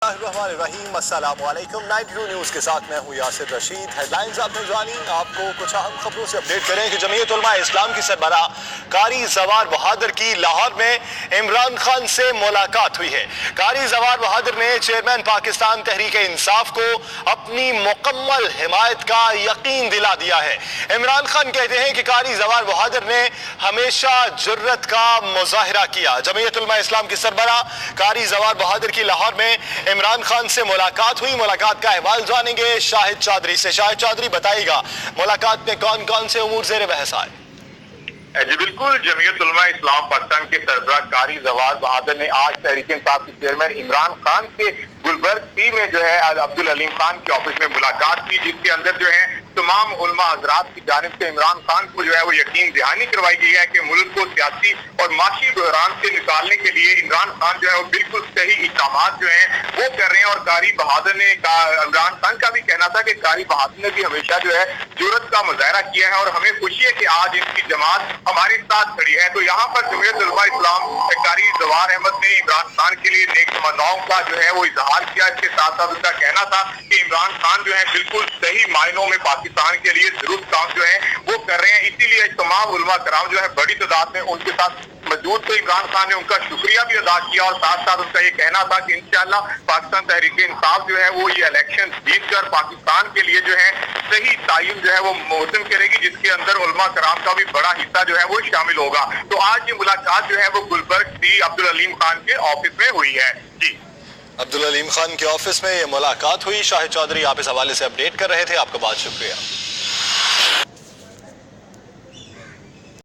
الرحیم السلام علیکم 92 نیوز کے ساتھ میں ہوں یاسر رشید۔ ہیڈ لائنز آپ نے جانی، آپ کو کچھ اہم خبروں سے اپڈیٹ کریں کہ جمعیت علماء اسلام کی سربراہ قاری زوار بہادر کی لاہور میں عمران خان سے ملاقات ہوئی ہے۔ قاری زوار بہادر نے چیئرمین پاکستان تحریک انصاف کو اپنی مکمل حمایت کا یقین دلا دیا ہے۔ عمران خان کہتے ہیں کہ قاری زوار بہادر نے ہمیشہ جرت کا مظاہرہ کیا۔ جمعیت علماء اسلام کی سربراہ قاری زوار بہادر کی لاہور میں عمران خان سے ملاقات ہوئی۔ ملاقات کا احوال جانیں گے شاہد چودھری سے۔ شاہد چودھری بتائیے گا ملاقات میں کون کون سے امور زیر بحث آئے؟ جی بالکل، جمعیت علماء اسلام پاکستان کے سربراہ قاری زوار بہادر نے آج تحریک انصاف کے چیئرمین عمران خان سے گلبرگ سی میں جو ہے عبدالعلیم خان کے آفس میں ملاقات کی، جس کے اندر جو ہے تمام علماء حضرات کی جانب سے عمران خان کو جو ہے وہ یقین دہانی کروائی گئی ہے کہ ملک کو سیاسی اور معاشی بحران سے نکالنے کے لیے عمران خان جو ہے وہ بالکل صحیح اقدامات جو ہیں وہ کر رہے ہیں۔ اور قاری بہادر نے عمران خان کا بھی کہنا تھا کہ قاری بہادر نے بھی ہمیشہ جو ہے جرت کا مظاہرہ کیا ہے اور ہمیں خوشی ہے کہ آج ان کی جماعت ہمارے ساتھ کھڑی ہے۔ تو یہاں پر جمعیت علماء اسلام قاری زوار احمد نے عمران خان کے لیے نیک تمناؤں کا جو ہے وہ اظہار کیا۔ اس کے ساتھ ساتھ اس کا کہنا تھا کہ عمران خان جو ہے بالکل صحیح معنوں میں پاکستان کے لیے درست کام جو ہے وہ کر رہے ہیں، اسی لیے تمام علماء کرام جو ہے بڑی تعداد میں ان کے ساتھ موجود تھے۔ عمران خان نے ان کا شکریہ بھی ادا کیا اور ساتھ ساتھ ان کا یہ کہنا تھا کہ انشاءاللہ پاکستان تحریک انصاف جو ہے وہ یہ الیکشن جیت کر پاکستان کے لیے جو ہے صحیح تعین جو ہے وہ موسم کرے گی، جس کے اندر علماء کرام کا بھی بڑا حصہ جو ہے وہ شامل ہوگا۔ تو آج یہ ملاقات جو ہے وہ گلبرگ سی عبدالعلیم خان کے آفس میں ہوئی ہے۔ جی عبدالعلیم خان کے آفس میں یہ ملاقات ہوئی۔ شاہد چودھری آپ اس حوالے سے اپڈیٹ کر رہے تھے، آپ کا بہت شکریہ۔